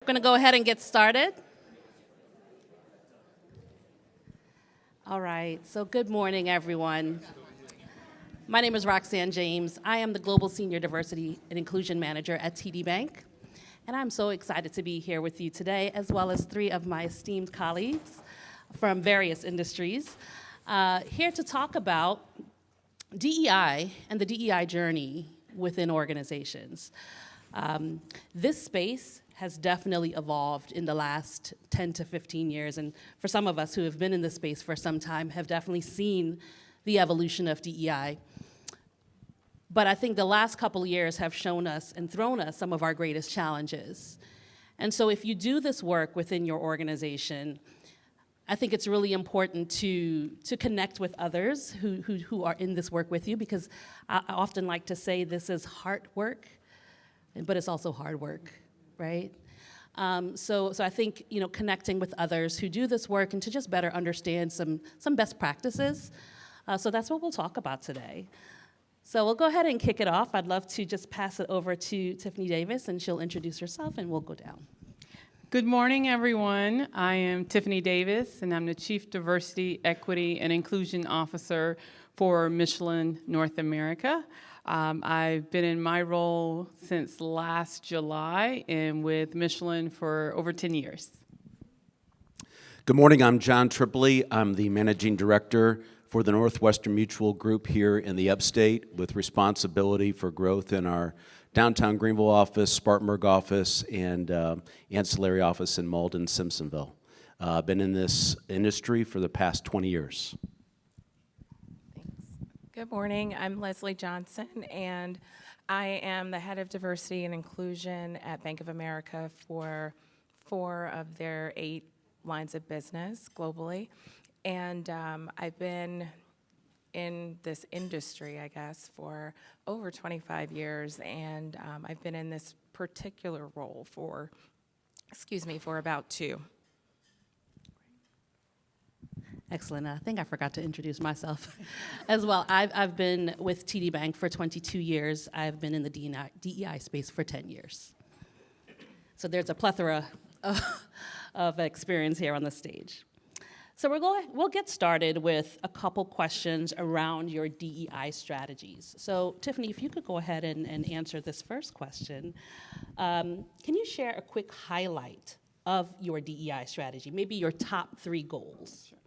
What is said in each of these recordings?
We're going to go ahead and get started. All right, so good morning, everyone. My name is Roxanne James. I am the Global Senior Diversity and Inclusion Manager at TD Bank, and I'm so excited to be here with you today, as well as three of my esteemed colleagues from various industries, here to talk about DEI and the DEI journey within organizations. This space has definitely evolved in the last 10 to 15 years, and for some of us who have been in this space for some time have definitely seen the evolution of DEI. But I think the last couple of years have shown us and thrown us some of our greatest challenges. And so if you do this work within your organization, I think it's really important to connect with others who are in this work with you, because I often like to say this is hard work, but it's also hard work, right? So I think, connecting with others who do this work and to just better understand some best practices. So that's what we'll talk about today. So we'll go ahead and kick it off. I'd love to just pass it over to Tiffane Davis, and she'll introduce herself, and we'll go down. Good morning, everyone. I am Tiffane Davis, and I'm the Chief Diversity, Equity, and Inclusion Officer for Michelin North America. I've been in my role since last July and with Michelin for over 10 years. Good morning, I'm John Tripoli. I'm the Managing Director for the Northwestern Mutual Group here in the Upstate, with responsibility for growth in our downtown Greenville office, Spartanburg office, and ancillary office in Malden, Simpsonville. I've been in this industry for the past 20 years. Good morning, I'm Leslie Johnson, and I am the head of diversity and inclusion at Bank of America for 4 of their 8 lines of business globally. And I've been in this industry, I guess, for over 25 years, and I've been in this particular role for about 2. Excellent. I think I forgot to introduce myself as well. I've been with TD Bank for 22 years. I've been in the DEI space for 10 years. So there's a plethora of experience here on the stage. So we'll get started with a couple questions around your DEI strategies. So Tiffane, if you could go ahead and answer this first question. Can you share a quick highlight of your DEI strategy, maybe your top 3 goals? Sure.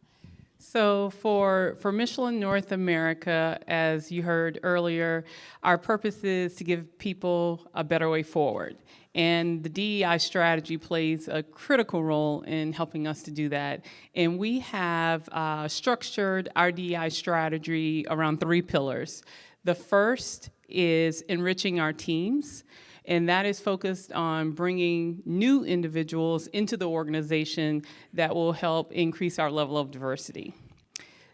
So for Michelin North America, as you heard earlier, our purpose is to give people a better way forward. And the DEI strategy plays a critical role in helping us to do that. And we have structured our DEI strategy around 3 pillars. The first is enriching our teams, and that is focused on bringing new individuals into the organization that will help increase our level of diversity.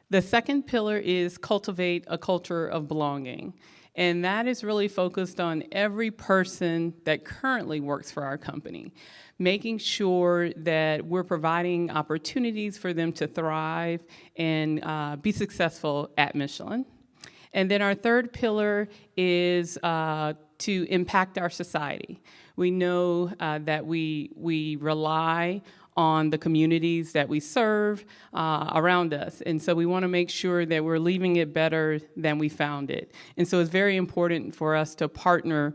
The second pillar is cultivate a culture of belonging. And that is really focused on every person that currently works for our company, making sure that we're providing opportunities for them to thrive and be successful at Michelin. And then our third pillar is to impact our society. We know that we rely on the communities that we serve around us. And so we want to make sure that we're leaving it better than we found it. And so it's very important for us to partner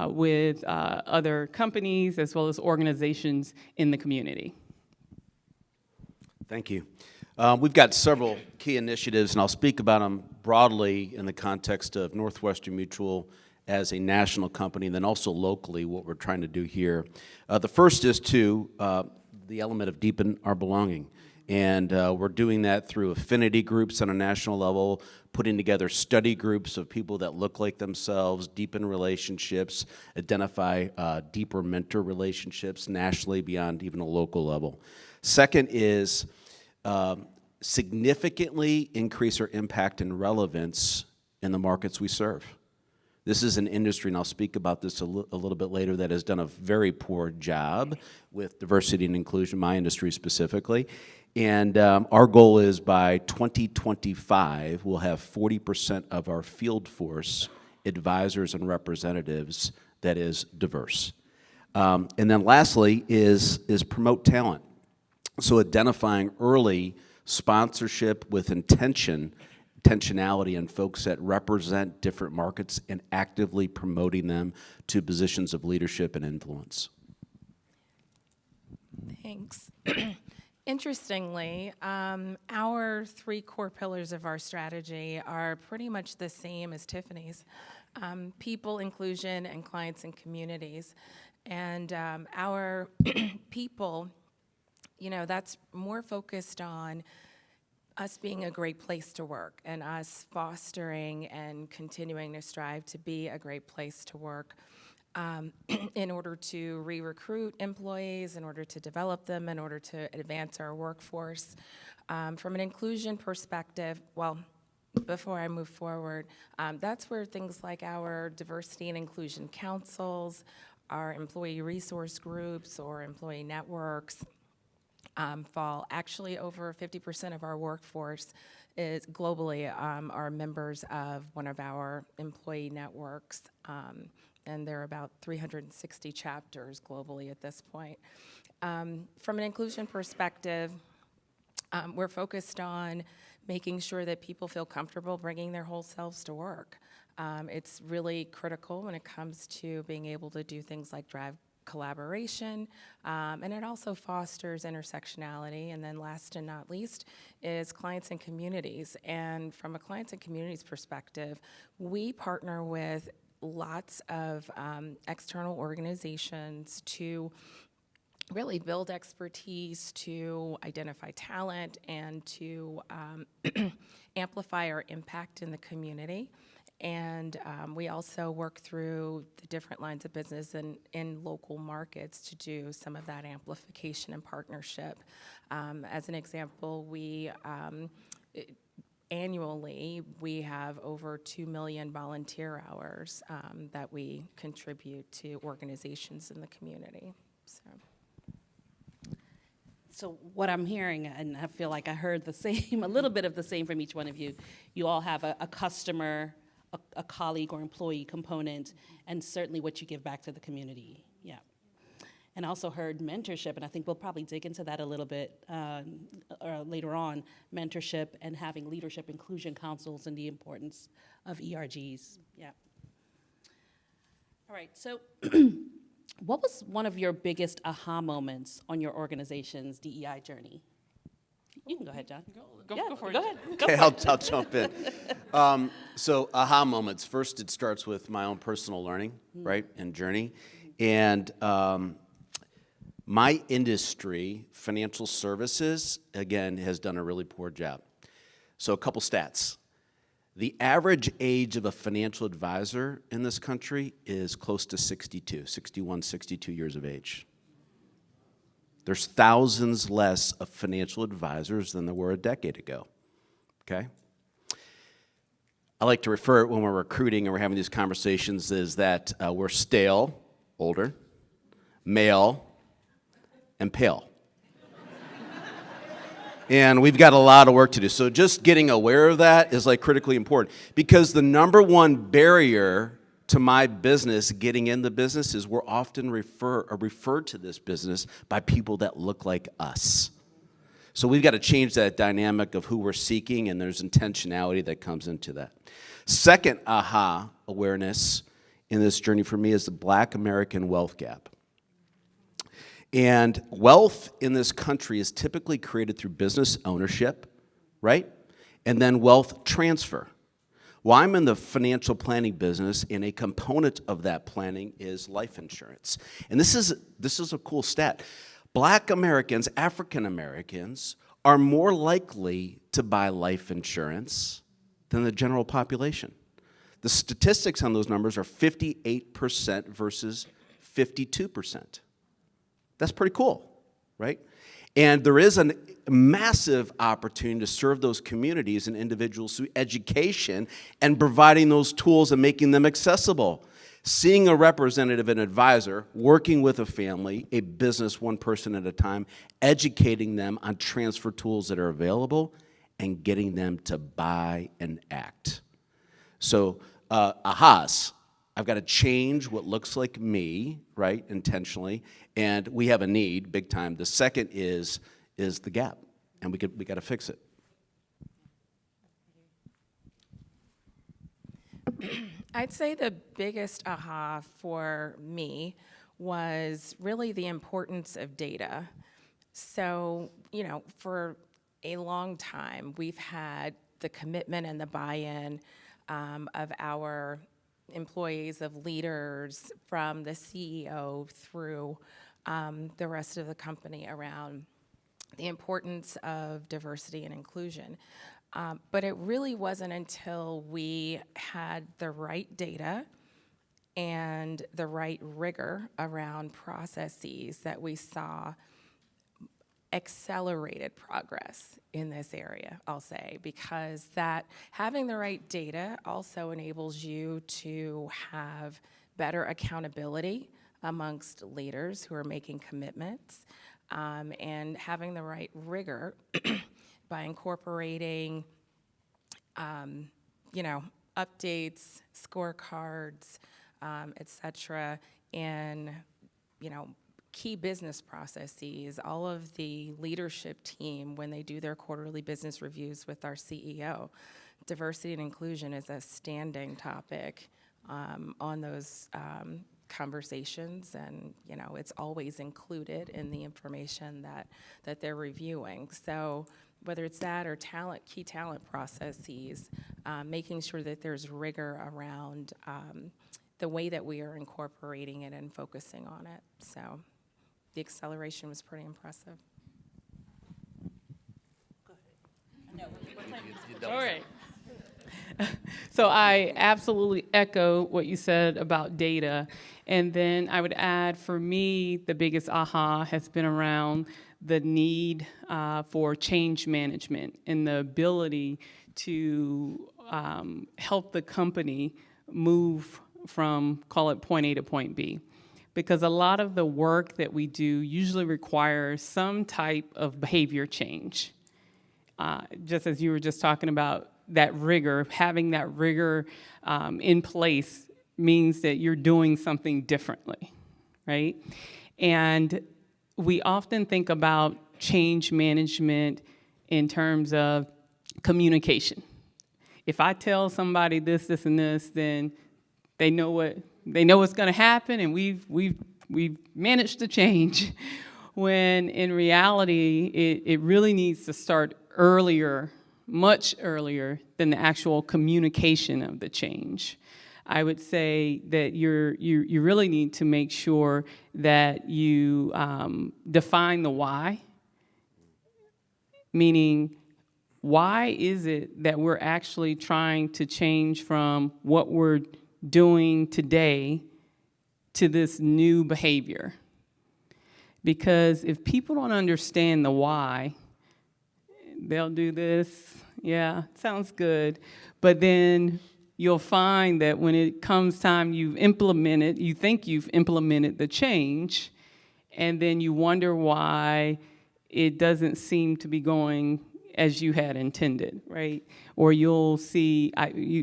with other companies as well as organizations in the community. Thank you. We've got several key initiatives, and I'll speak about them broadly in the context of Northwestern Mutual as a national company, and then also locally what we're trying to do here. The first is to the element of deepen our belonging. And we're doing that through affinity groups on a national level, putting together study groups of people that look like themselves, deepen relationships, identify deeper mentor relationships nationally beyond even a local level. Second is significantly increase our impact and relevance in the markets we serve. This is an industry, and I'll speak about this a little bit later, that has done a very poor job with diversity and inclusion, my industry specifically. And our goal is by 2025, we'll have 40% of our field force, advisors and representatives, that is diverse. And then lastly is promote talent. So identifying early sponsorship with intentionality and folks that represent different markets and actively promoting them to positions of leadership and influence. Thanks. Interestingly, our 3 core pillars of our strategy are pretty much the same as Tiffany's: people, inclusion, and clients and communities. And our people, that's more focused on us being a great place to work and us fostering and continuing to strive to be a great place to work. In order to re-recruit employees, in order to develop them, in order to advance our workforce. From an inclusion perspective, well, before I move forward, that's where things like our diversity and inclusion councils, our employee resource groups or employee networks fall. Actually, over 50% of our workforce is globally are members of one of our employee networks. And there are about 360 chapters globally at this point. From an inclusion perspective, we're focused on making sure that people feel comfortable bringing their whole selves to work. It's really critical when it comes to being able to do things like drive collaboration, and it also fosters intersectionality. And then last and not least is clients and communities. And from a clients and communities perspective, we partner with lots of external organizations to really build expertise, to identify talent, and to amplify our impact in the community. And we also work through the different lines of business in local markets to do some of that amplification and partnership. As an example, annually, we have over 2 million volunteer hours that we contribute to organizations in the community. So what I'm hearing, and I feel like I heard the same, a little bit of the same from each one of you, you all have a customer, a colleague or employee component, and certainly what you give back to the community. Yeah. And also heard mentorship, and I think we'll probably dig into that a little bit later on, mentorship and having leadership inclusion councils and the importance of ERGs. Yeah. All right, so what was one of your biggest aha moments on your organization's DEI journey? You can go ahead, John. Go for it. Go ahead. Okay, I'll jump in. So aha moments. First, it starts with my own personal learning, right, and journey. And my industry, financial services, again, has done a really poor job. So a couple stats. The average age of a financial advisor in this country is close to 61, 62 years of age. There's thousands less of financial advisors than there were a decade ago, okay? I like to refer it when we're recruiting and we're having these conversations is that we're stale, older, male, and pale. And we've got a lot of work to do. So just getting aware of that is like critically important because the number one barrier to my business, getting in the business, is we're often referred to this business by people that look like us. So we've got to change that dynamic of who we're seeking, and there's intentionality that comes into that. Second aha awareness in this journey for me is the Black American wealth gap. And wealth in this country is typically created through business ownership, right? And then wealth transfer. Well, I'm in the financial planning business, and a component of that planning is life insurance. And this is a cool stat. Black Americans, African Americans, are more likely to buy life insurance than the general population. The statistics on those numbers are 58% versus 52%. That's pretty cool, right? And there is a massive opportunity to serve those communities and individuals through education and providing those tools and making them accessible. Seeing a representative, an advisor, working with a family, a business, one person at a time, educating them on transfer tools that are available and getting them to buy and act. So, ahas. I've got to change what looks like me, right, intentionally, and we have a need, big time. The second is the gap, and we got to fix it. I'd say the biggest aha for me was really the importance of data. So, for a long time, we've had the commitment and the buy-in of our employees, of leaders, from the CEO through the rest of the company around the importance of diversity and inclusion. But it really wasn't until we had the right data and the right rigor around processes that we saw accelerated progress in this area, I'll say, because that having the right data also enables you to have better accountability amongst leaders who are making commitments, and having the right rigor by incorporating, updates, scorecards, et cetera, in, key business processes. All of the leadership team, when they do their quarterly business reviews with our CEO, diversity and inclusion is a standing topic on those conversations, and it's always included in the information that they're reviewing. So whether it's that or key talent processes, making sure that there's rigor around the way that we are incorporating it and focusing on it. So the acceleration was pretty impressive. All right. So I absolutely echo what you said about data. And then I would add, for me, the biggest aha has been around the need for change management and the ability to help the company move from, call it, point A to point B. Because a lot of the work that we do usually requires some type of behavior change. Just as you were just talking about, that rigor, having that rigor in place means that you're doing something differently, right? And we often think about change management in terms of communication. If I tell somebody this, and this, then they know what's going to happen, and we've managed to change. When in reality, it really needs to start earlier, much earlier than the actual communication of the change. I would say that you really need to make sure that you define the why, meaning why is it that we're actually trying to change from what we're doing today to this new behavior? Because if people don't understand the why, they'll do this, yeah, sounds good, but then you'll find that when it comes time you think you've implemented the change, and then you wonder why it doesn't seem to be going as you had intended, right? Or you'll see,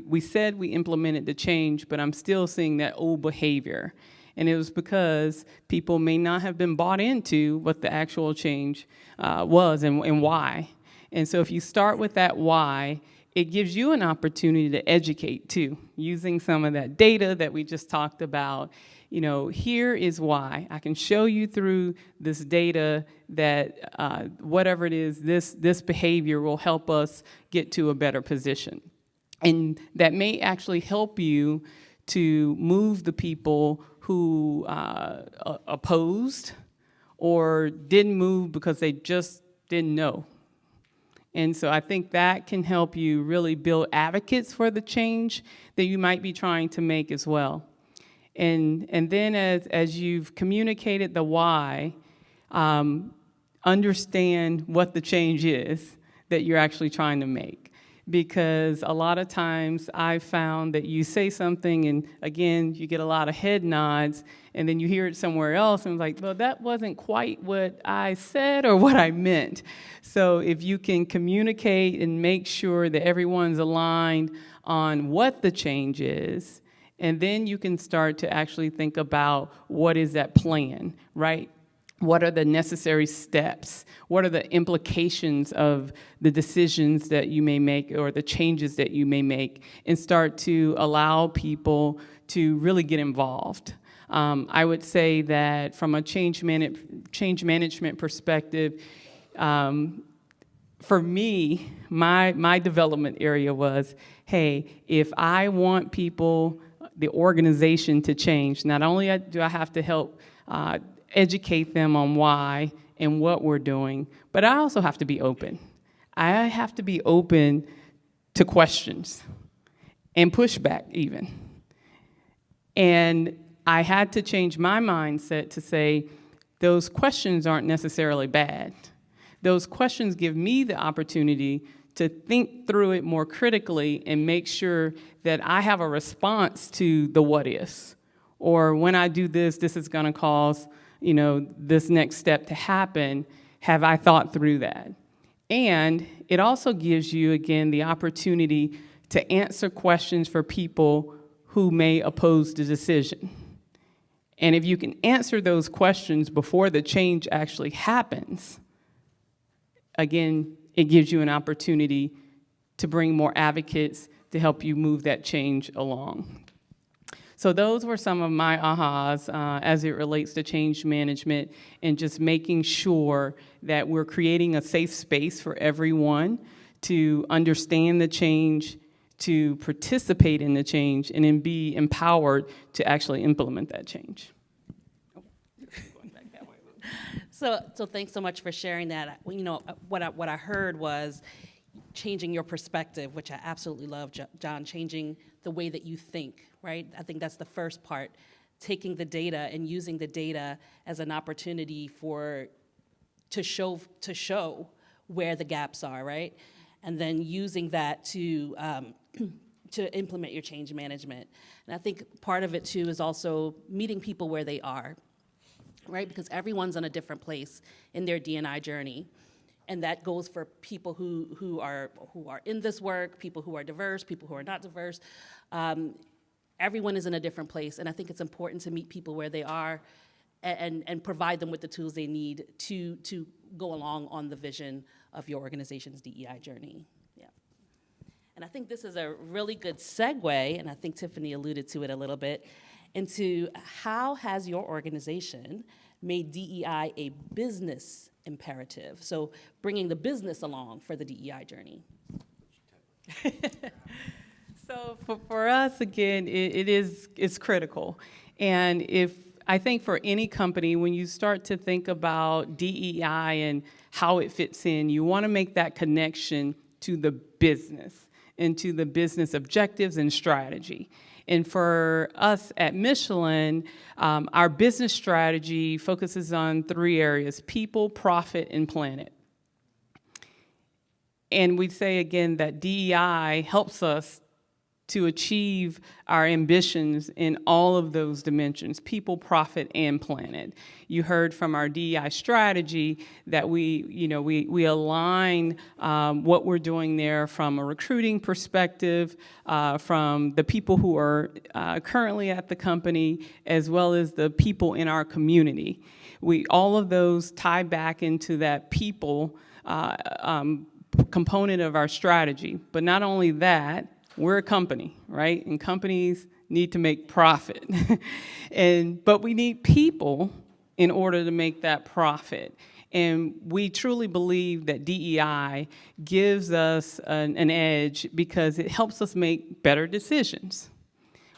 we said we implemented the change, but I'm still seeing that old behavior. And it was because people may not have been bought into what the actual change was and why. And so if you start with that why, it gives you an opportunity to educate too, using some of that data that we just talked about. Here is why. I can show you through this data that whatever it is, this behavior will help us get to a better position. And that may actually help you to move the people who opposed or didn't move because they just didn't know. And so I think that can help you really build advocates for the change that you might be trying to make as well. And then as you've communicated the why, understand what the change is that you're actually trying to make. Because a lot of times I've found that you say something and again, you get a lot of head nods and then you hear it somewhere else and it's like, well, that wasn't quite what I said or what I meant. So if you can communicate and make sure that everyone's aligned on what the change is, And then you can start to actually think about what is that plan, right? What are the necessary steps? What are the implications of the decisions that you may make or the changes that you may make? And start to allow people to really get involved. I would say that from a change management perspective, for me, my development area was, hey, if I want people, the organization to change, not only do I have to help educate them on why and what we're doing, but I also have to be open. I have to be open to questions and pushback even. And I had to change my mindset to say, those questions aren't necessarily bad. Those questions give me the opportunity to think through it more critically and make sure that I have a response to the what ifs. Or when I do this, this is gonna cause, this next step to happen. Have I thought through that? And it also gives you, again, the opportunity to answer questions for people who may oppose the decision. And if you can answer those questions before the change actually happens, again, it gives you an opportunity to bring more advocates to help you move that change along. So those were some of my ahas as it relates to change management and just making sure that we're creating a safe space for everyone to understand the change, to participate in the change, and then be empowered to actually implement that change. So thanks so much for sharing that. What I heard was changing your perspective, which I absolutely love, John, changing the way that you think, right? I think that's the first part, taking the data and using the data as an opportunity to show where the gaps are, right? And then using that to implement your change management. And I think part of it too is also meeting people where they are, right? Because everyone's in a different place in their D&I journey. And that goes for people who are in this work, people who are diverse, people who are not diverse. Everyone is in a different place, and I think it's important to meet people where they are and provide them with the tools they need to go along on the vision of your organization's DEI journey. Yeah. And I think this is a really good segue, and I think Tiffany alluded to it a little bit, into how has your organization made DEI a business imperative? So bringing the business along for the DEI journey. So for us, again, it's critical. And I think for any company, when you start to think about DEI and how it fits in, you want to make that connection to the business and to the business objectives and strategy. And for us at Michelin, our business strategy focuses on 3 areas: people, profit, and planet. And we say again that DEI helps us to achieve our ambitions in all of those dimensions: people, profit, and planet. You heard from our DEI strategy that we align what we're doing there from a recruiting perspective, from the people who are currently at the company, as well as the people in our community. All of those tie back into that people component of our strategy. But not only that, we're a company, right? And companies need to make profit. But we need people in order to make that profit. And we truly believe that DEI gives us an edge because it helps us make better decisions.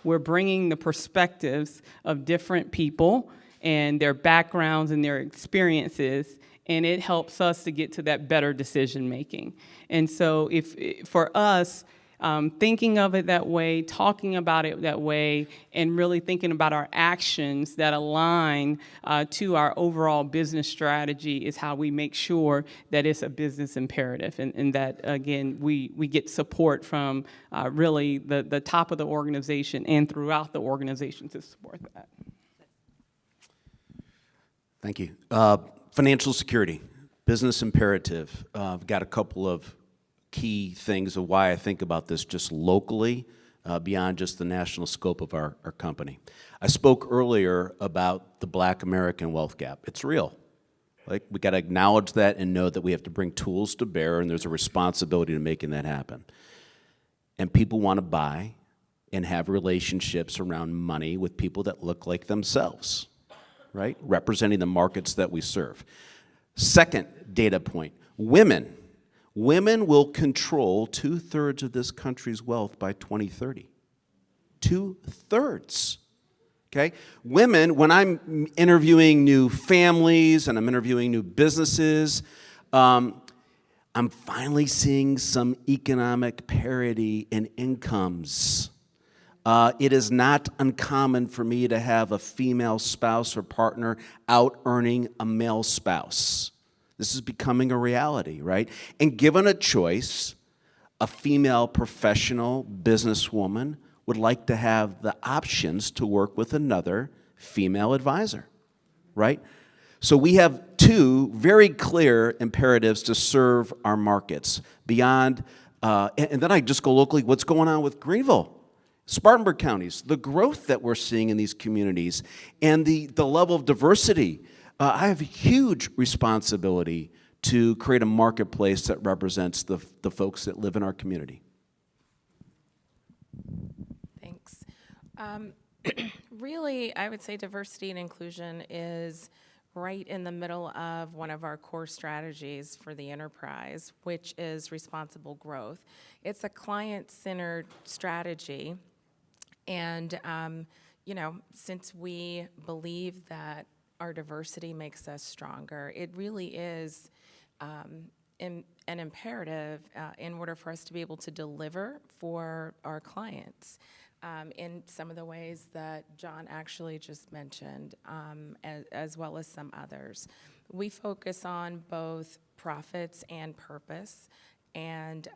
We're bringing the perspectives of different people and their backgrounds and their experiences, and it helps us to get to that better decision making. And so for us, thinking of it that way, talking about it that way, and really thinking about our actions that align to our overall business strategy is how we make sure that it's a business imperative, and that, again, we get support from really the top of the organization and throughout the organization to support that. Thank you. Financial security, business imperative. I've got a couple of key things of why I think about this just locally beyond just the national scope of our company. I spoke earlier about the Black American wealth gap. It's real. Like, we got to acknowledge that and know that we have to bring tools to bear, and there's a responsibility to making that happen. And people want to buy and have relationships around money with people that look like themselves, right? Representing the markets that we serve. Second data point, women. Women will control 2/3 of this country's wealth by 2030. 2/3. Okay? Women, when I'm interviewing new families and I'm interviewing new businesses, I'm finally seeing some economic parity in incomes. It is not uncommon for me to have a female spouse or partner out earning a male spouse. This is becoming a reality, right? And given a choice, a female professional businesswoman would like to have the options to work with another female advisor, right? So we have two very clear imperatives to serve our markets beyond, and then I just go locally, what's going on with Greenville, Spartanburg counties, the growth that we're seeing in these communities, and the level of diversity. I have a huge responsibility to create a marketplace that represents the folks that live in our community. Thanks. Really, I would say diversity and inclusion is right in the middle of one of our core strategies for the enterprise, which is responsible growth. It's a client-centered strategy, and since we believe that our diversity makes us stronger, it really is an imperative in order for us to be able to deliver for our clients in some of the ways that John actually just mentioned, as well as some others. We focus on both profits and purpose, and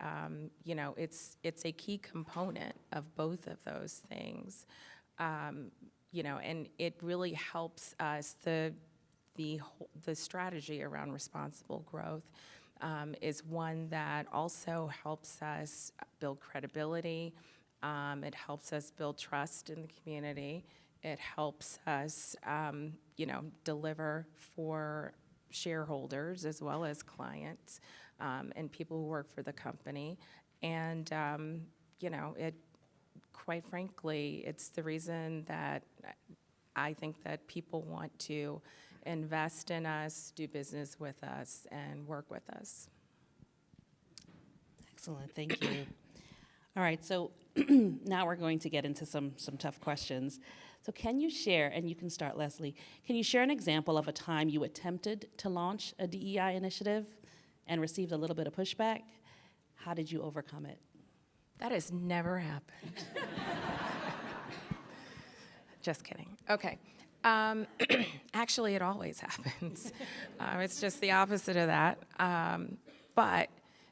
it's a key component of both of those things. And it really helps us, the strategy around responsible growth is one that also helps us build credibility. It helps us build trust in the community. It helps us, deliver for shareholders as well as clients and people who work for the company. And, quite frankly, it's the reason that I think that people want to invest in us, do business with us, and work with us. Excellent, thank you. All right, so now we're going to get into some tough questions. So can you share, and you can start, Leslie, can you share an example of a time you attempted to launch a DEI initiative and received a little bit of pushback? How did you overcome it? That has never happened. Just kidding. Okay. Actually, it always happens. It's just the opposite of that. But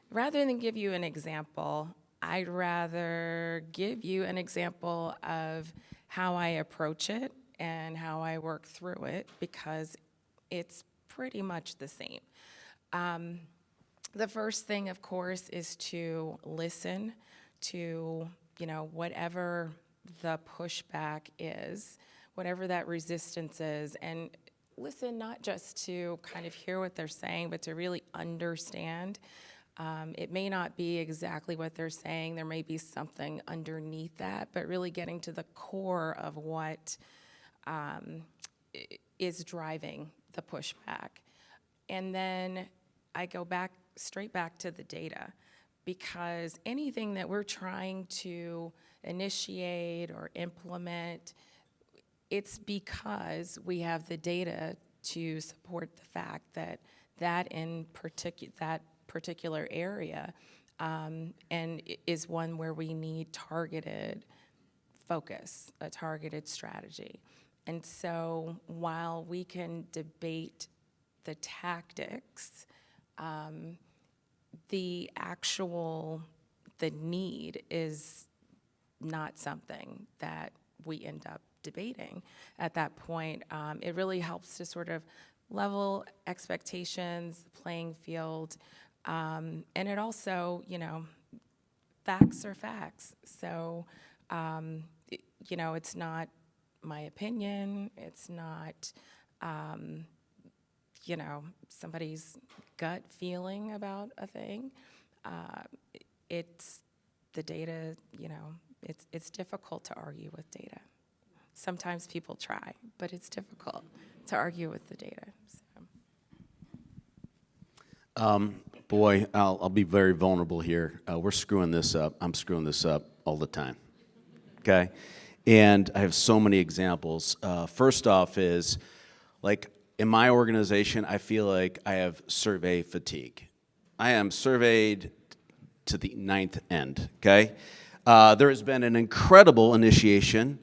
rather than give you an example, I'd rather give you an example of how I approach it and how I work through it, because it's pretty much the same. The first thing, of course, is to listen to, whatever the pushback is, whatever that resistance is, and listen not just to kind of hear what they're saying, but to really understand. It may not be exactly what they're saying. There may be something underneath that, but really getting to the core of what is driving the pushback. And then I go straight back to the data, because anything that we're trying to initiate or implement, it's because we have the data to support the fact that that particular area and is one where we need targeted focus, a targeted strategy. And so while we can debate the tactics, the need is not something that we end up debating at that point. It really helps to sort of level expectations, the playing field, and it also, facts are facts. So It's not my opinion. It's not, somebody's gut feeling about a thing. It's the data, it's difficult to argue with data. Sometimes people try, but it's difficult to argue with the data. So. Boy, I'll be very vulnerable here. We're screwing this up. I'm screwing this up all the time, okay? And I have so many examples. First off is, like, in my organization, I feel like I have survey fatigue. I am surveyed to the ninth end, okay? There has been an incredible initiation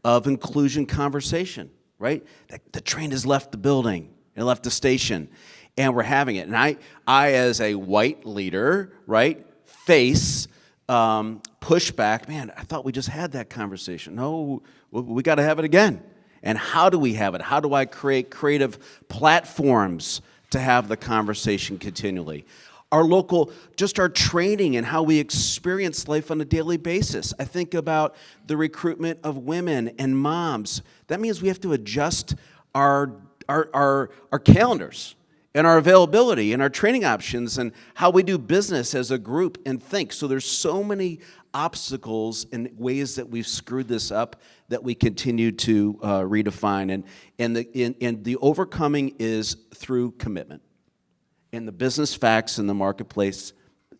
of inclusion conversation, right? The train has left the building, it left the station, and we're having it. And I as a white leader, right, face pushback. Man, I thought we just had that conversation. No, we got to have it again. And how do we have it? How do I create creative platforms to have the conversation continually? Our local, just our training and how we experience life on a daily basis. I think about the recruitment of women and moms. That means we have to adjust our calendars and our availability and our training options and how we do business as a group and think. So there's so many obstacles and ways that we've screwed this up that we continue to redefine. And the overcoming is through commitment. And the business facts in the marketplace,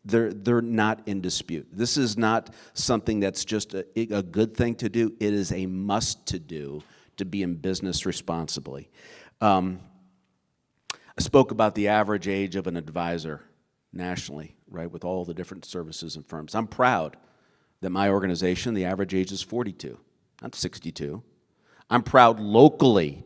they're not in dispute. This is not something that's just a good thing to do. It is a must to do to be in business responsibly. I spoke about the average age of an advisor nationally, right, with all the different services and firms. I'm proud that my organization, the average age is 42, not 62. I'm proud locally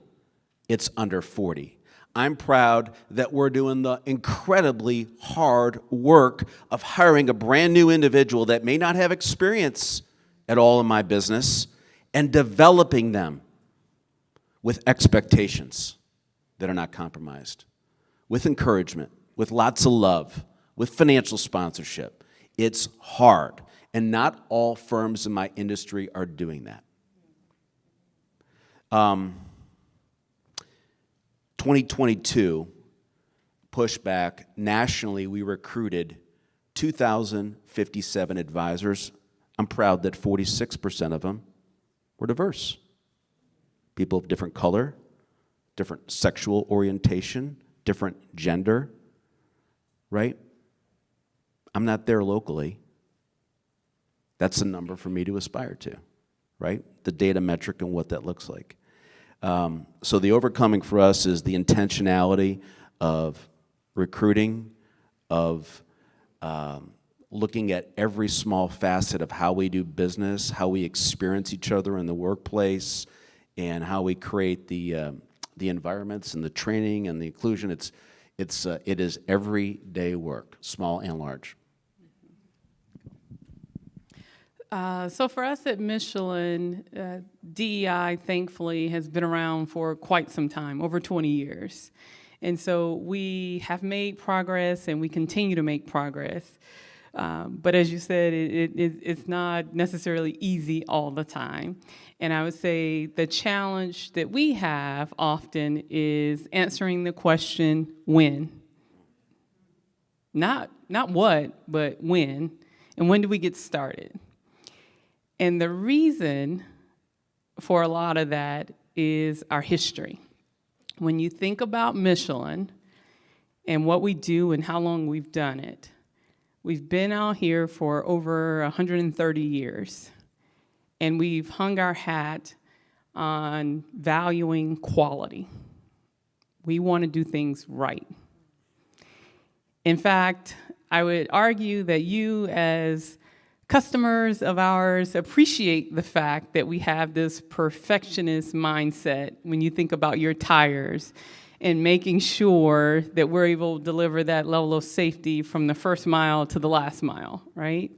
it's under 40. I'm proud that we're doing the incredibly hard work of hiring a brand new individual that may not have experience at all in my business and developing them with expectations that are not compromised, with encouragement, with lots of love, with financial sponsorship. It's hard, and not all firms in my industry are doing that. 2022, pushback, nationally, we recruited 2,057 advisors. I'm proud that 46% of them were diverse. People of different color, different sexual orientation, different gender, right? I'm not there locally. That's a number for me to aspire to, right? The data metric and what that looks like. So the overcoming for us is the intentionality of recruiting, of looking at every small facet of how we do business, how we experience each other in the workplace, and how we create the environments and the training and the inclusion. It is everyday work, small and large. So for us at Michelin, DEI, thankfully, has been around for quite some time, over 20 years. And so we have made progress, and we continue to make progress. But as you said, it's not necessarily easy all the time. And I would say the challenge that we have often is answering the question, when? Not what, but when. And when do we get started? And the reason for a lot of that is our history. When you think about Michelin and what we do and how long we've done it, we've been out here for over 130 years, and we've hung our hat on valuing quality. We want to do things right. In fact, I would argue that you as customers of ours appreciate the fact that we have this perfectionist mindset when you think about your tires and making sure that we're able to deliver that level of safety from the first mile to the last mile, right?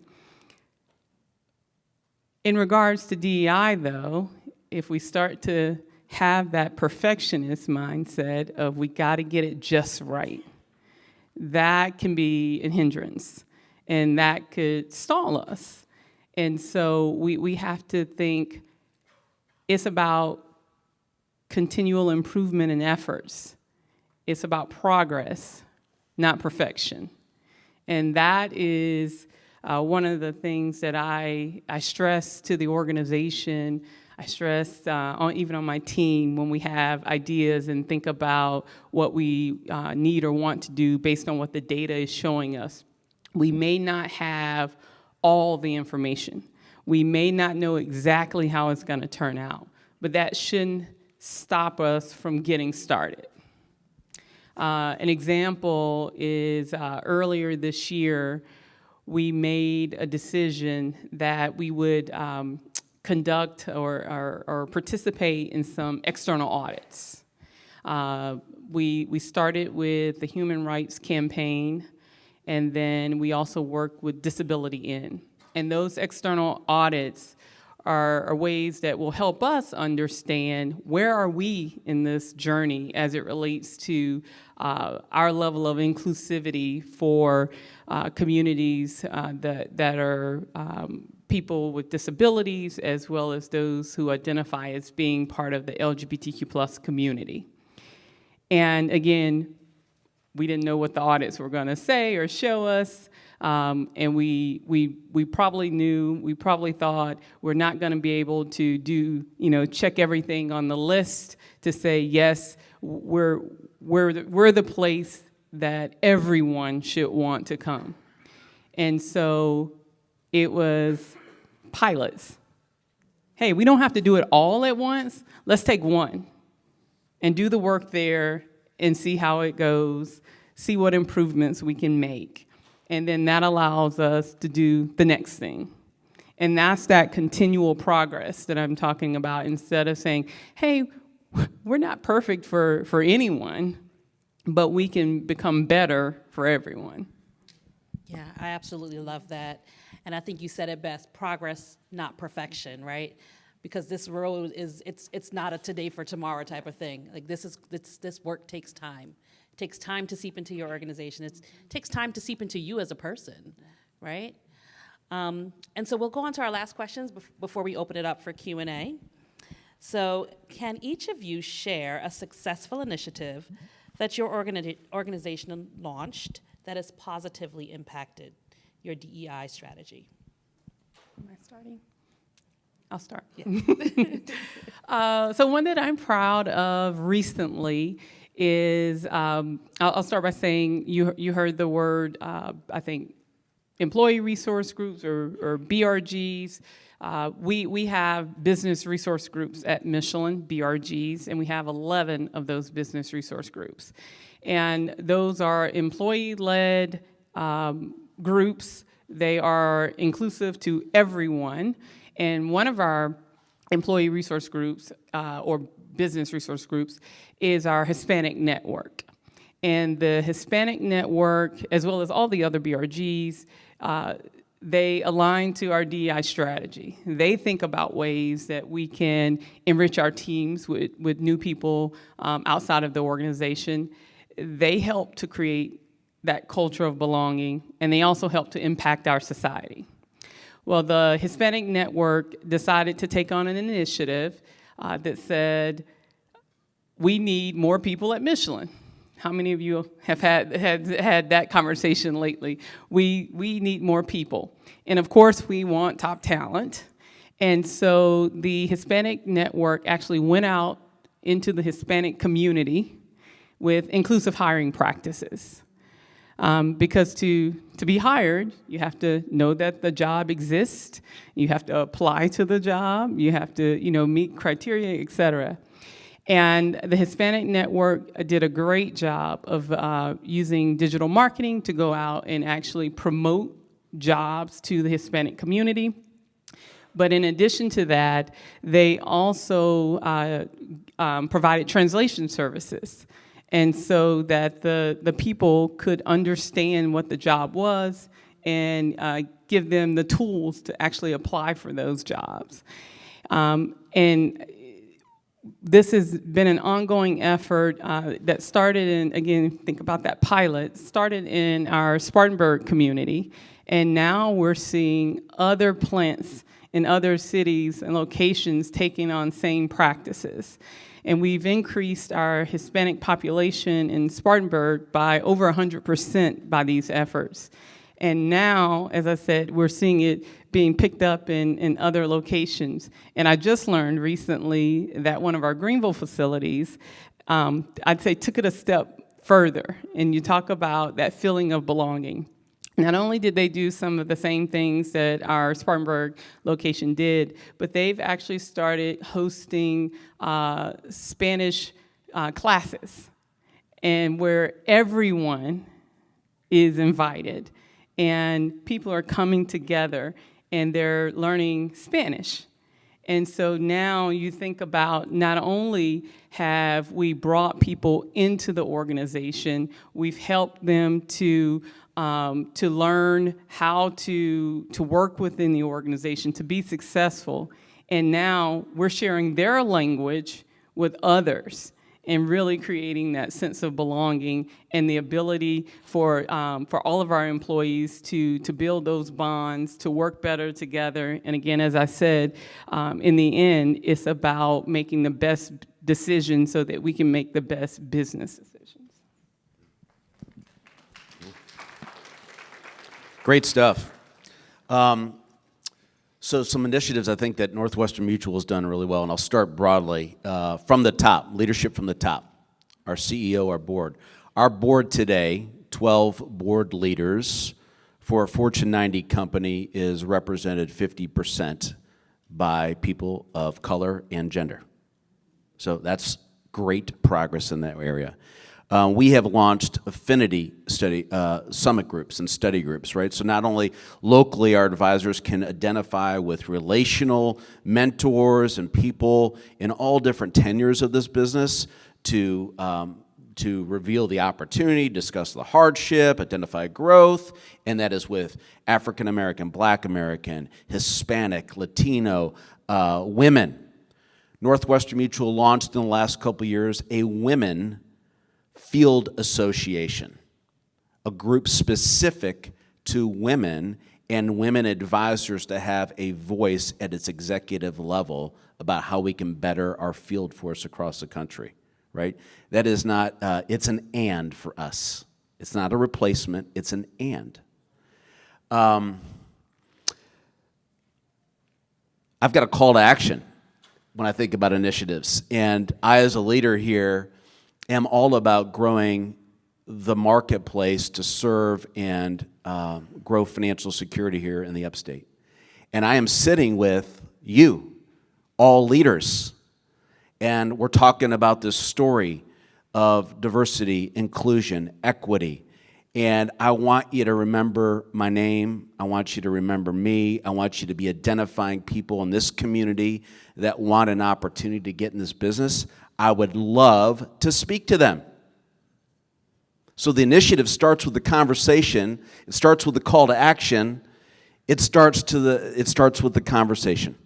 In regards to DEI, though, if we start to have that perfectionist mindset of we got to get it just right, that can be a hindrance. And that could stall us. And so we have to think it's about continual improvement and efforts. It's about progress, not perfection. And that is one of the things that I stress to the organization. I stress even on my team when we have ideas and think about what we need or want to do based on what the data is showing us. We may not have all the information. We may not know exactly how it's going to turn out, but that shouldn't stop us from getting started. An example is earlier this year, we made a decision that we would conduct or participate in some external audits. We started with the Human Rights Campaign, and then we also worked with Disability In. And those external audits are ways that will help us understand where are we in this journey as it relates to our level of inclusivity for communities that are people with disabilities, as well as those who identify as being part of the LGBTQ+ community. And again, we didn't know what the audits were going to say or show us. And we probably thought we're not going to be able to do, check everything on the list to say, yes, we're the place that everyone should want to come. And so it was pilots. Hey, we don't have to do it all at once. Let's take one and do the work there and see how it goes, see what improvements we can make. And then that allows us to do the next thing. And that's that continual progress that I'm talking about, instead of saying, hey, we're not perfect for anyone, but we can become better for everyone. Yeah, I absolutely love that. And I think you said it best, progress, not perfection, right? Because this road it's not a today for tomorrow type of thing. Like this work takes time. It takes time to seep into your organization. It takes time to seep into you as a person, right? And so we'll go on to our last questions before we open it up for Q&A. So can each of you share a successful initiative that your organization launched that has positively impacted your DEI strategy? Am I starting? I'll start. Yeah. So one that I'm proud of recently is, I'll start by saying you heard the word, I think, employee resource groups or BRGs. We have business resource groups at Michelin, BRGs, and we have 11 of those business resource groups. And those are employee-led groups. They are inclusive to everyone. And one of our employee resource groups or business resource groups is our Hispanic network. And the Hispanic network, as well as all the other BRGs, they align to our DEI strategy. They think about ways that we can enrich our teams with new people outside of the organization. They help to create that culture of belonging, and they also help to impact our society. Well, the Hispanic Network decided to take on an initiative that said, we need more people at Michelin. How many of you have had that conversation lately? We need more people. And of course, we want top talent. And so the Hispanic Network actually went out into the Hispanic community with inclusive hiring practices. Because to be hired, you have to know that the job exists, you have to apply to the job, you have to meet criteria, et cetera. And the Hispanic Network did a great job of using digital marketing to go out and actually promote jobs to the Hispanic community. But in addition to that, they also provided translation services. And so that the people could understand what the job was and give them the tools to actually apply for those jobs. And this has been an ongoing effort that started in, again, think about that pilot, started in our Spartanburg community, and now we're seeing other plants in other cities and locations taking on same practices. And we've increased our Hispanic population in Spartanburg by over 100% by these efforts. And now, as I said, we're seeing it being picked up in other locations. And I just learned recently that one of our Greenville facilities, I'd say took it a step further. And you talk about that feeling of belonging. Not only did they do some of the same things that our Spartanburg location did, but they've actually started hosting Spanish classes, and where everyone is invited, and people are coming together, and they're learning Spanish. And so now you think about, not only have we brought people into the organization, we've helped them to learn how to work within the organization, to be successful. And now we're sharing their language with others and really creating that sense of belonging and the ability for all of our employees to build those bonds, to work better together. And again, as I said, in the end, it's about making the best decisions so that we can make the best business decisions. Great stuff. So some initiatives I think that Northwestern Mutual has done really well, and I'll start broadly from the top, leadership from the top, our CEO, our board. Our board today, 12 board leaders for a Fortune 90 company, is represented 50% by people of color and gender. So that's great progress in that area. We have launched affinity study summit groups and study groups, right? So not only locally our advisors can identify with relational mentors and people in all different tenures of this business to reveal the opportunity, discuss the hardship, identify growth, and that is with African American, Black American, Hispanic, Latino, women. Northwestern Mutual launched in the last couple of years a women field association, a group specific to women and women advisors to have a voice at its executive level about how we can better our field force across the country, right? That is not, it's an and for us. It's not a replacement, it's an and. I've got a call to action when I think about initiatives, and I, as a leader here, am all about growing the marketplace to serve and grow financial security here in the upstate. And I am sitting with you, all leaders, and we're talking about this story of diversity, inclusion, equity. And I want you to remember my name. I want you to remember me. I want you to be identifying people in this community that want an opportunity to get in this business. I would love to speak to them. So the initiative starts with the conversation. It starts with the call to action. It starts with the conversation.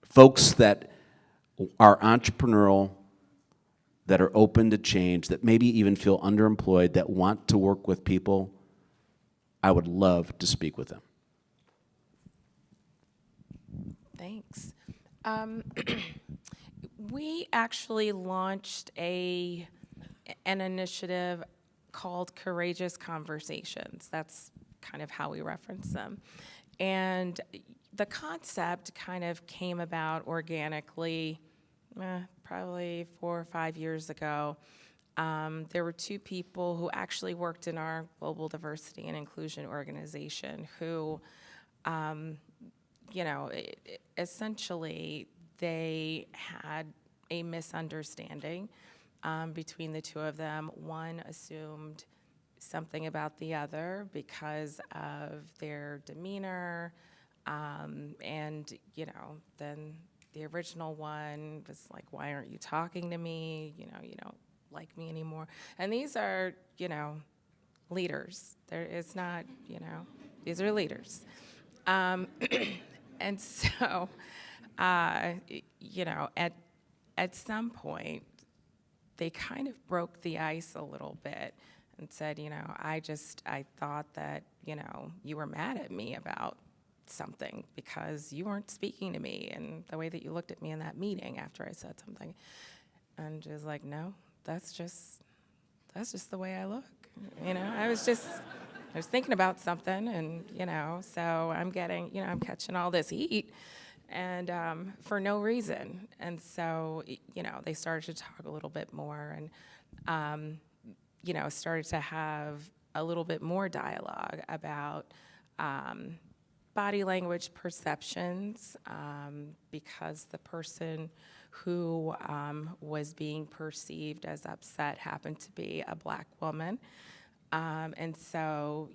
Folks that are entrepreneurial, that are open to change, that maybe even feel underemployed, that want to work with people, I would love to speak with them. Thanks. We actually launched an initiative called Courageous Conversations. That's kind of how we reference them. And the concept kind of came about organically probably 4 or 5 years ago. There were two people who actually worked in our Global Diversity and Inclusion organization who, essentially they had a misunderstanding between the two of them. One assumed something about the other because of their demeanor, and then the original one was like, why aren't you talking to me? You don't like me anymore. And these are, leaders. It's not, these are leaders. And so, at some point, they kind of broke the ice a little bit and said, I thought that, you were mad at me about something because you weren't speaking to me and the way that you looked at me in that meeting after I said something. And she was like, no, that's just the way I look. I was thinking about something, and, so I'm catching all this heat, and for no reason. And so, they started to talk a little bit more, and, started to have a little bit more dialogue about body language perceptions, because the person who was being perceived as upset happened to be a Black woman. And so,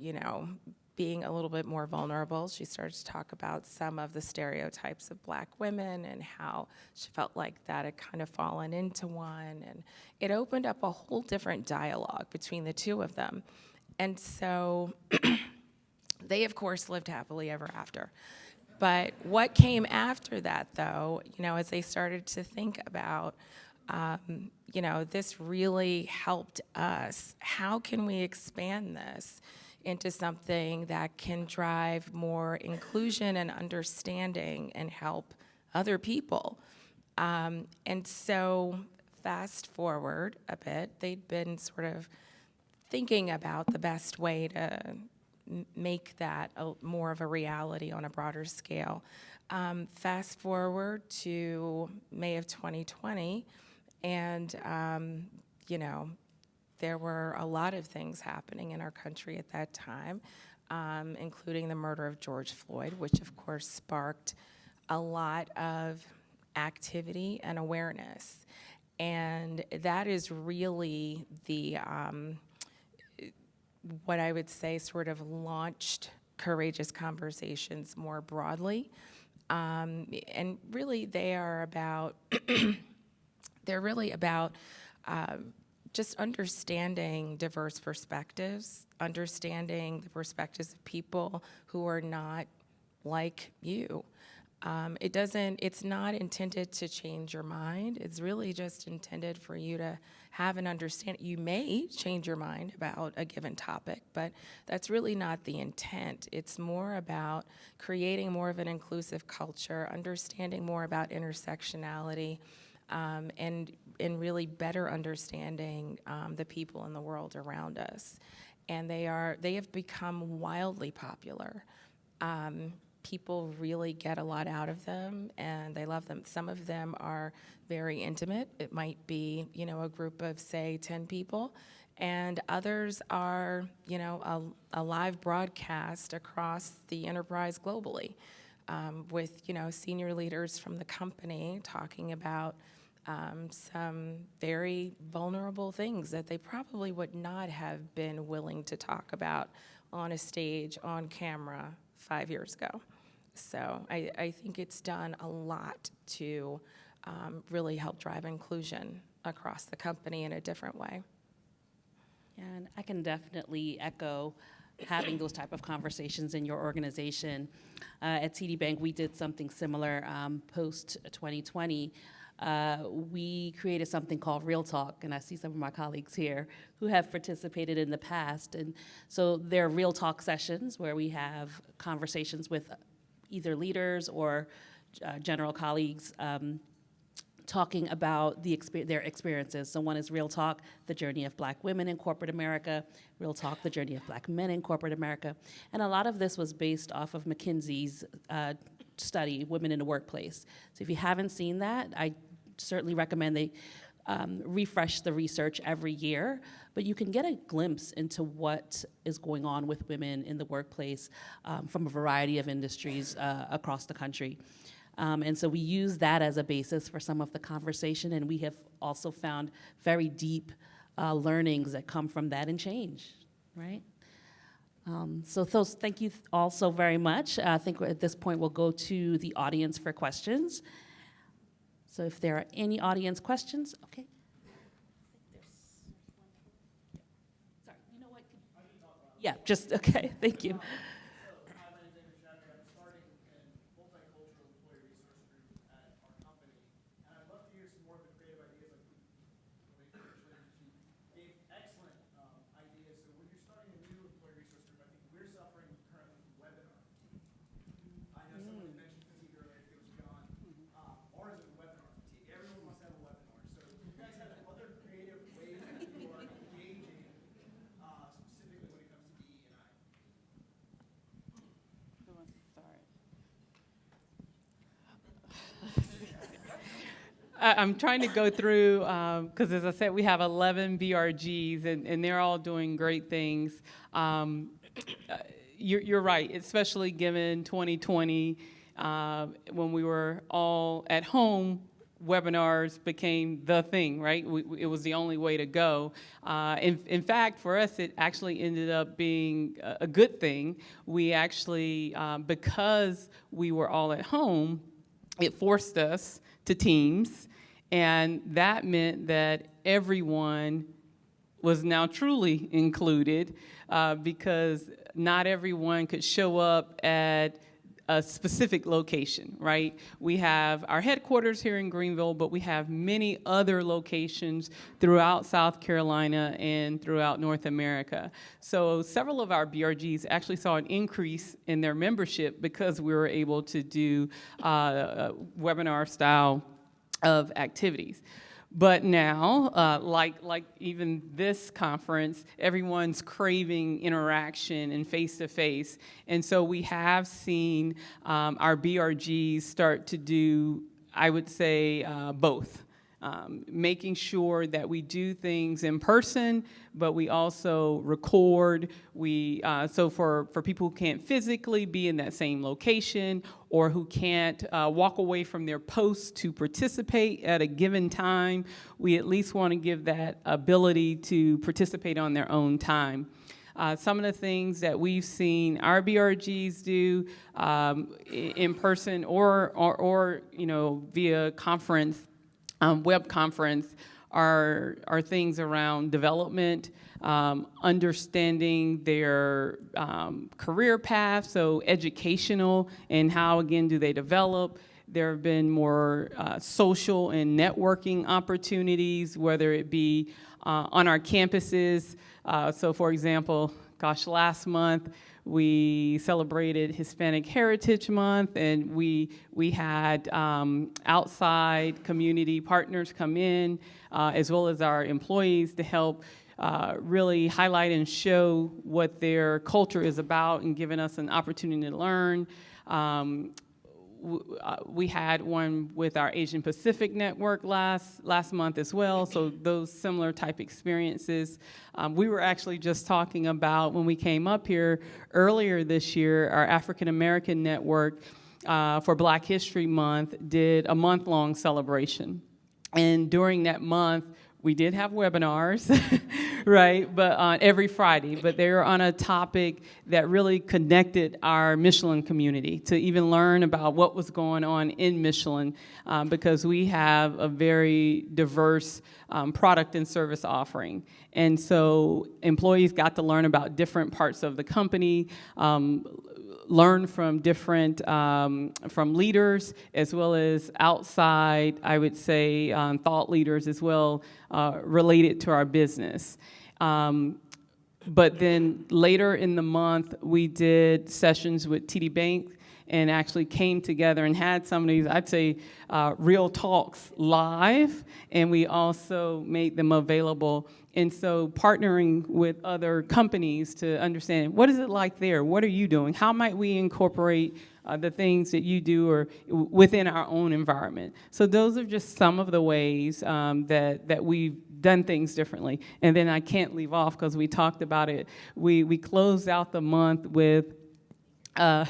being a little bit more vulnerable, she started to talk about some of the stereotypes of Black women and how she felt like that had kind of fallen into one. And it opened up a whole different dialogue between the two of them. And so they, of course, lived happily ever after. But what came after that, though, as they started to think about, this really helped us. How can we expand this into something that can drive more inclusion and understanding and help other people? And so fast forward a bit, they'd been sort of thinking about the best way to make that more of a reality on a broader scale. Fast forward to May of 2020, and there were a lot of things happening in our country at that time, including the murder of George Floyd, which of course sparked a lot of activity and awareness. And that is really the what I would say sort of launched courageous conversations more broadly. And really they are about, they're really about just understanding diverse perspectives, understanding the perspectives of people who are not like you. It's not intended to change your mind. It's really just intended for you to have an understanding. You may change your mind about a given topic, but that's really not the intent. It's more about creating more of an inclusive culture, understanding more about intersectionality, and really better understanding the people in the world around us. And they have become wildly popular. People really get a lot out of them, and they love them. Some of them are very intimate. It might be, a group of, say, 10 people, and others are, a live broadcast across the enterprise globally, with, senior leaders from the company talking about some very vulnerable things that they probably would not have been willing to talk about on a stage, on camera, 5 years ago. So I think it's done a lot to really help drive inclusion across the company in a different way. And I can definitely echo having those type of conversations in your organization. At TD Bank, we did something similar post 2020. We created something called Real Talk, and I see some of my colleagues here who have participated in the past. And so there are Real Talk sessions where we have conversations with either leaders or general colleagues talking about their experiences. So one is Real Talk, the journey of Black women in corporate America, Real Talk, the journey of Black men in corporate America. And a lot of this was based off of McKinsey's study, Women in the Workplace. So if you haven't seen that, I certainly recommend they refresh the research every year, but you can get a glimpse into what is going on with women in the workplace from a variety of industries across the country. And so we use that as a basis for some of the conversation, and we have also found very deep learnings that come from that and change, right? So thank you all so very much. I think at this point we'll go to the audience for questions. So if there are any audience questions, okay. Sorry, you know what? Yeah, just, okay, thank you. Multicultural employee resource group at our company, and I'd love to hear some more of the I'm trying to go through, because as I said, we have 11 BRGs, and they're all doing great things. You're right, especially given 2020, when we were all at home, webinars became the thing, right? It was the only way to go. In fact, for us, it actually ended up being a good thing. We actually, because we were all at home, it forced us to teams, and that meant that everyone was now truly included, because not everyone could show up at a specific location, right? We have our headquarters here in Greenville, but we have many other locations throughout South Carolina and throughout North America. So several of our BRGs actually saw an increase in their membership because we were able to do webinar style of activities. But now, like even this conference, everyone's craving interaction and face-to-face. And so we have seen our BRGs start to do, I would say, both. Making sure that we do things in person, but we also record. So for people who can't physically be in that same location, or who can't walk away from their post to participate at a given time, we at least want to give that ability to participate on their own time. Some of the things that we've seen our BRGs do in person or via conference, web conference, are things around development, understanding their career path, so educational, and how, again, do they develop. There have been more social and networking opportunities, whether it be on our campuses. So, for example, last month, we celebrated Hispanic Heritage Month, and we had outside community partners come in, as well as our employees, to help really highlight and show what their culture is about and giving us an opportunity to learn. We had one with our Asian Pacific Network last month as well, so those similar type experiences. We were actually just talking about, when we came up here earlier this year, our African American Network for Black History Month did a month-long celebration. And during that month, we did have webinars, right, but on every Friday, but they were on a topic that really connected our Michelin community to even learn about what was going on in Michelin, because we have a very diverse product and service offering. And so employees got to learn about different parts of the company, learn from different, from leaders, as well as outside, I would say, thought leaders as well, related to our business. But then later in the month, we did sessions with TD Bank, and actually came together and had some of these, I'd say, real talks live, and we also made them available. And so partnering with other companies to understand, what is it like there? What are you doing? How might we incorporate the things that you do or within our own environment? So those are just some of the ways that we've done things differently. And then I can't leave off, because we talked about it. We closed out the month with a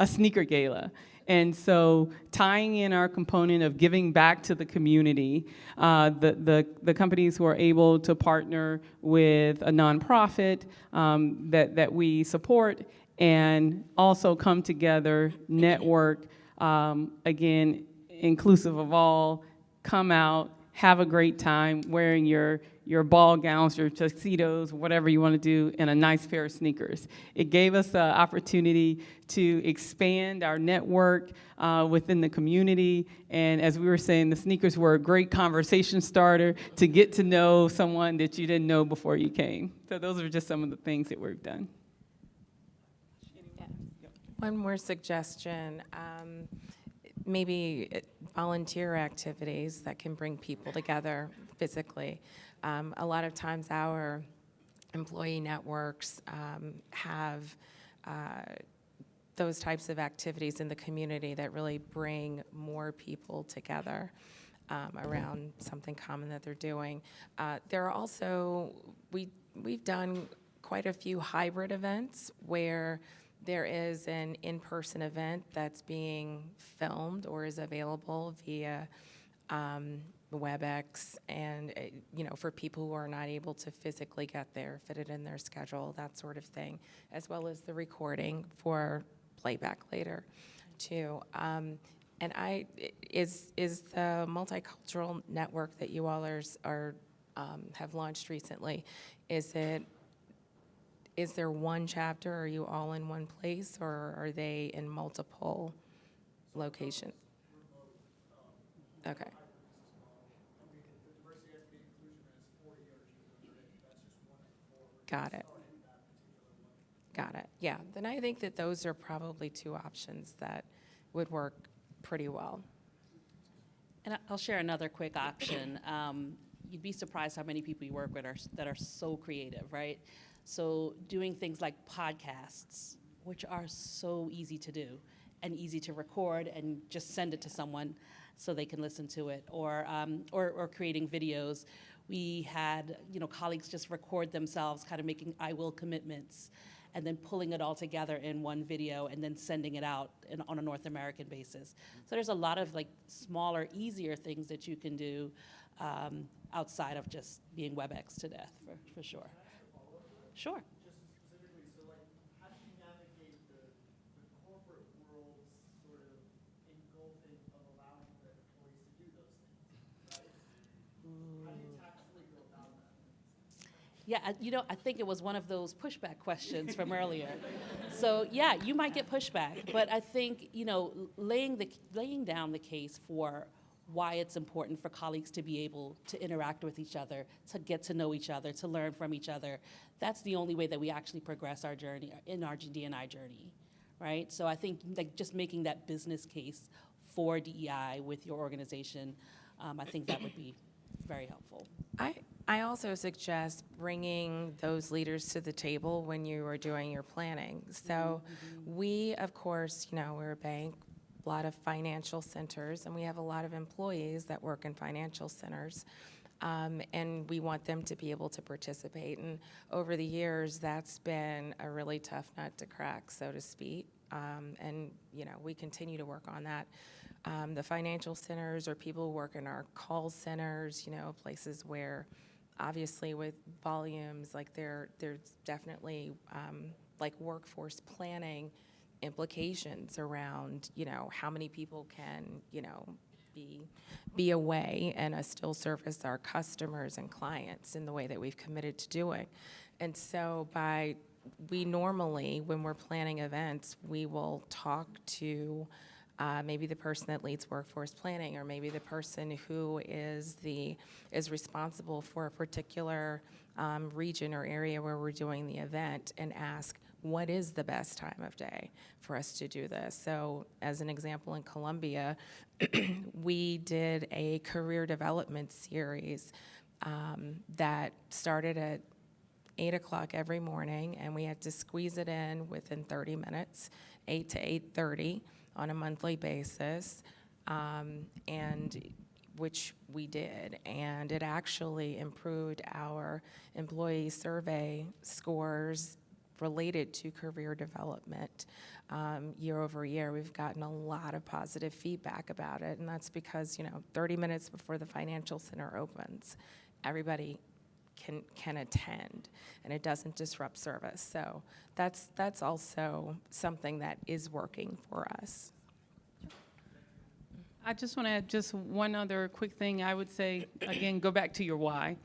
sneaker gala. And so tying in our component of giving back to the community, the companies were able to partner with a nonprofit that we support, and also come together, network, again, inclusive of all, come out, have a great time wearing your ball gowns, your tuxedos, whatever you want to do, and a nice pair of sneakers. It gave us the opportunity to expand our network within the community. And as we were saying, the sneakers were a great conversation starter to get to know someone that you didn't know before you came. So those are just some of the things that we've done. One more suggestion, maybe volunteer activities that can bring people together physically. A lot of times our employee networks have those types of activities in the community that really bring more people together. around something common that they're doing. There are also, we've done quite a few hybrid events where there is an in-person event that's being filmed or is available via WebEx, and for people who are not able to physically get there, fit it in their schedule, that sort of thing, as well as the recording for playback later, too. And is the multicultural network that you all have launched recently, is there one chapter? Are you all in one place, or are they in multiple locations? Okay. Got it. Got it. Yeah. Then I think that those are probably two options that would work pretty well. And I'll share another quick option. You'd be surprised how many people you work with that are so creative, right? So doing things like podcasts, which are so easy to do and easy to record and just send it to someone so they can listen to it, or creating videos. We had colleagues just record themselves kind of making I will commitments and then pulling it all together in one video and then sending it out on a North American basis. So there's a lot of smaller, easier things that you can do outside of just being WebEx to death, for sure. Sure. Just specifically, so how do you navigate the corporate world's sort of engulfing of allowing the employees to do those things, right? How do you tactfully go about that? Yeah, I think it was one of those pushback questions from earlier. So yeah, you might get pushback, but I think laying down the case for why it's important for colleagues to be able to interact with each other, to get to know each other, to learn from each other. That's the only way that we actually progress our journey, in our D&I journey, right? So I think just making that business case for DEI with your organization, I think that would be very helpful. I also suggest bringing those leaders to the table when you are doing your planning. So we, of course, we're a bank, a lot of financial centers, and we have a lot of employees that work in financial centers, and we want them to be able to participate. And over the years, that's been a really tough nut to crack, so to speak, and we continue to work on that. The financial centers or people who work in our call centers, places where obviously with volumes, there's definitely workforce planning implications around, how many people can, be away and still service our customers and clients in the way that we've committed to doing. And so we normally, when we're planning events, we will talk to maybe the person that leads workforce planning, or maybe the person who is responsible for a particular region or area where we're doing the event, and ask, what is the best time of day for us to do this? So as an example, in Columbia, we did a career development series that started at 8 o'clock every morning, and we had to squeeze it in within 30 minutes, 8 to 8:30 on a monthly basis, and which we did. And it actually improved our employee survey scores related to career development year over year. We've gotten a lot of positive feedback about it, and that's because 30 minutes before the financial center opens, everybody can attend, and it doesn't disrupt service. So that's also something that is working for us. I just want to add just one other quick thing. I would say, again, go back to your why,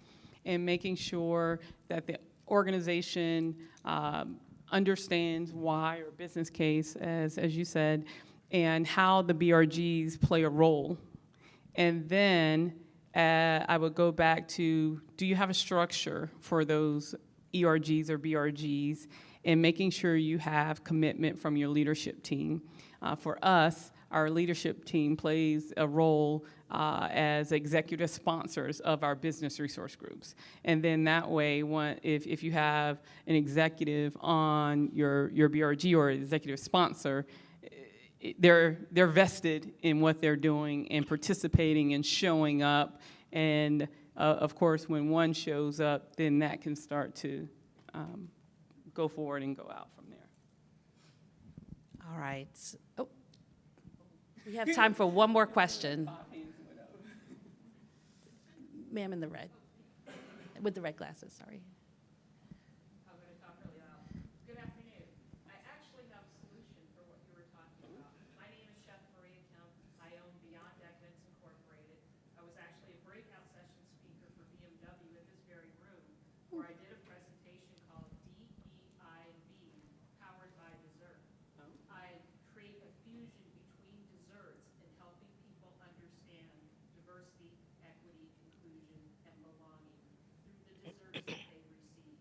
and making sure that the organization understands why, or business case, as you said, and how the BRGs play a role. And then I would go back to, do you have a structure for those ERGs or BRGs, and making sure you have commitment from your leadership team. For us, our leadership team plays a role as executive sponsors of our business resource groups. And then that way, if you have an executive on your BRG or executive sponsor, they're vested in what they're doing and participating and showing up. And of course, when one shows up, then that can start to go forward and go out from there. All right. Oh, we have time for one more question. Ma'am in the red, with the red glasses, sorry. I'm going to talk really loud. Good afternoon. I actually have a solution for what you were talking about. My name is Chef Maria Kemp. I own Beyond Decadence Incorporated. I was actually a breakout session speaker for BMW in this very room, where I did a presentation called DEI and B, Powered by Dessert. I create a fusion between desserts and helping people understand diversity, equity, inclusion, and belonging through the desserts that they receive.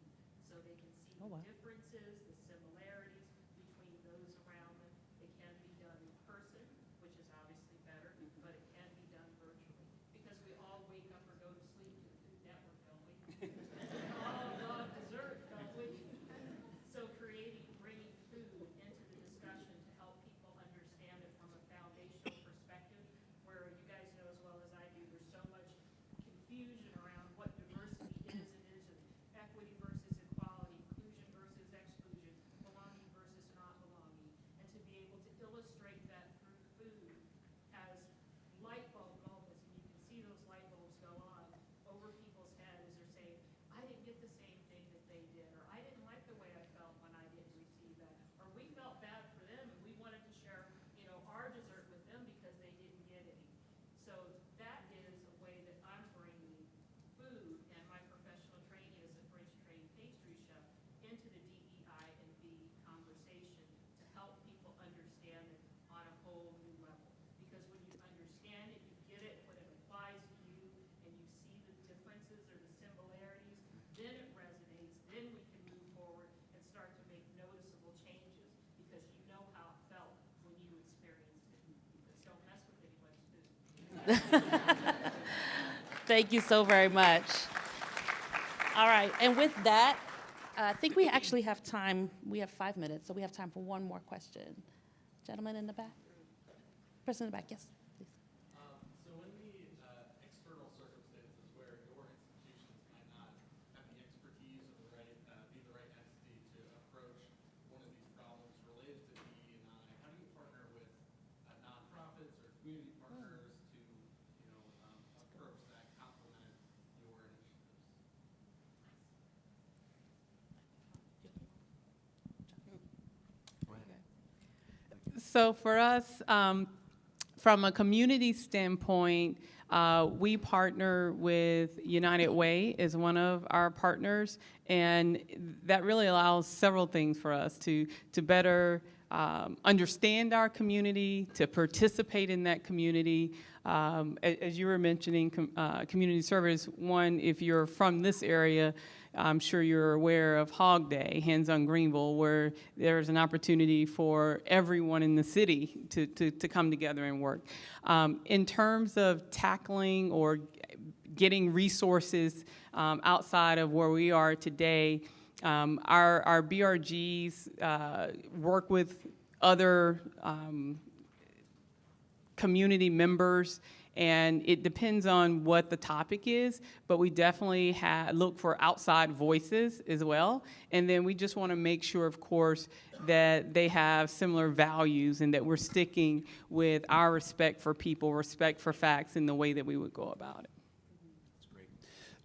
So they can see the differences, the similarities between those around them. It can be done in person, which is obviously better, but it can be done virtually. Because we all wake up or go to sleep to the Food Network, don't we? We all love dessert, don't we? So bringing food into the discussion to help people understand it from a foundational perspective, where you guys know as well as I do, there's so much confusion around what diversity is and isn't, equity versus equality, inclusion versus exclusion, belonging versus not belonging, and to be able to illustrate that through food as light bulb moments, and you can see those light bulbs go on over people's heads as they're saying, I didn't get the same thing that they did, or I didn't like the way I felt when I didn't receive that, or we felt bad for them and we wanted to share, our dessert with them because they didn't get any. So that is a way that I'm bringing food and my professional training as a French trained pastry chef into the DEI and B conversation to help people understand it on a whole new level. Because when you understand it, you get it, when it applies to you, and you see the differences or the similarities, then it resonates, then we can move forward and start to make noticeable changes because you know how it felt when you experienced it. Because don't mess with anybody's food. Thank you so very much. All right, and with that, I think we actually have time. We have 5 minutes, so we have time for one more question. Gentleman in the back? Person in the back, yes, please. So in the external circumstances where your institutions might not have the expertise or be the right entity to approach one of these problems related to DE&I, how do you partner with nonprofits or community partners to, approach that complement your initiatives? So for us, from a community standpoint, we partner with United Way as one of our partners, and that really allows several things for us to better understand our community, to participate in that community. As you were mentioning, community service, one, if you're from this area, I'm sure you're aware of Hog Day, Hands on Greenville, where there's an opportunity for everyone in the city to come together and work. In terms of tackling or getting resources outside of where we are today, our BRGs work with other community members, and it depends on what the topic is, but we definitely look for outside voices as well. And then we just want to make sure, of course, that they have similar values and that we're sticking with our respect for people, respect for facts, in the way that we would go about it.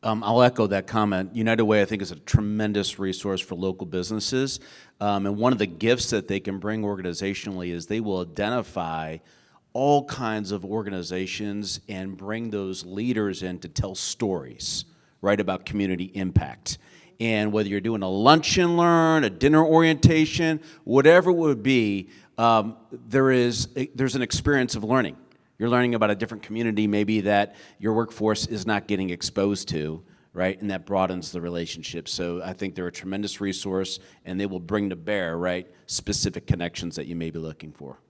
I'll echo that comment. United Way, I think, is a tremendous resource for local businesses. And one of the gifts that they can bring organizationally is they will identify all kinds of organizations and bring those leaders in to tell stories, right, about community impact. And whether you're doing a lunch and learn, a dinner orientation, whatever it would be, there's an experience of learning. You're learning about a different community maybe that your workforce is not getting exposed to, right? And that broadens the relationship. So I think they're a tremendous resource, and they will bring to bear, right, specific connections that you may be looking for.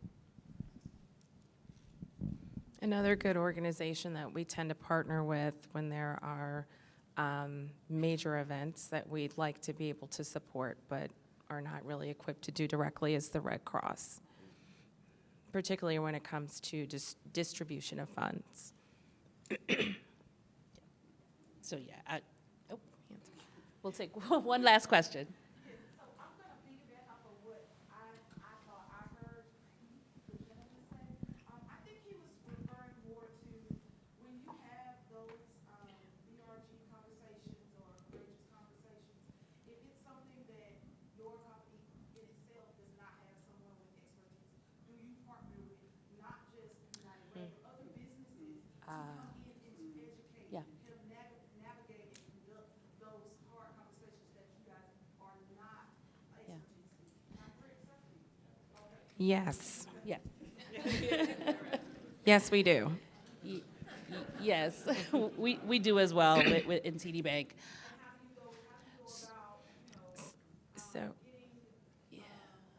Another good organization that we tend to partner with when there are major events that we'd like to be able to support but are not really equipped to do directly is the Red Cross. particularly when it comes to distribution of funds. So yeah, we'll take one last question. So I'm gonna piggyback off of what I thought I heard the gentleman say. I think he was referring more to when you have those, BRG conversations or courageous conversations, if it's something that your company in itself does not have someone with expertise, do you partner with not just United Way, but other businesses to come in and to educate, Yeah. help navigate and conduct those hard conversations that you guys are not Yeah. expertise in? Am I correct, sir? Okay. Yes. Yeah. Yes, we do. Yes, we do as well with in TD Bank. And how do you go about, So, getting,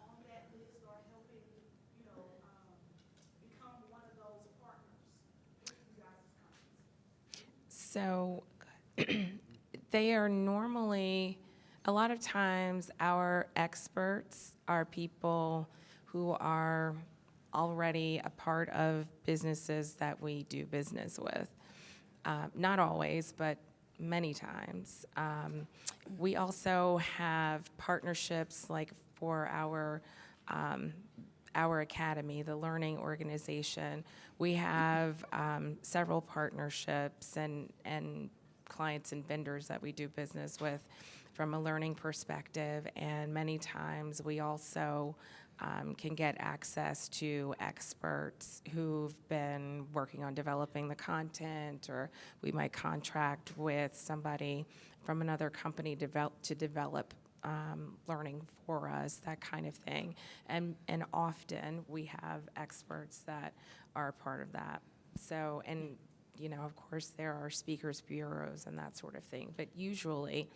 on that list or helping, become one of those partners with you guys' companies? so they are normally, a lot of times, our experts are people who are already a part of businesses that we do business with. Not always, but many times. We also have partnerships like for our academy, the learning organization. We have several partnerships and clients and vendors that we do business with from a learning perspective, and many times we also can get access to experts who've been working on developing the content, or we might contract with somebody from another company to develop learning for us, that kind of thing. And often we have experts that are part of that. So, and of course there are speakers bureaus and that sort of thing, but usually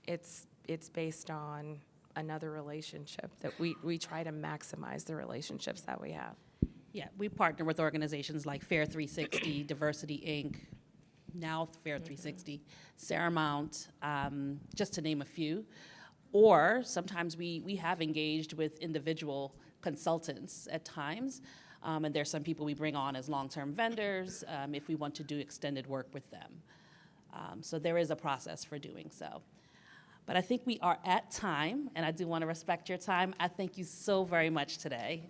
it's based on another relationship that we try to maximize the relationships that we have. Yeah, we partner with organizations like Fair 360, Diversity Inc., now Fair 360, Saramount, just to name a few. Or sometimes we have engaged with individual consultants at times, and there's some people we bring on as long-term vendors if we want to do extended work with them. So there is a process for doing so. But I think we are at time, and I do want to respect your time. I thank you so very much today.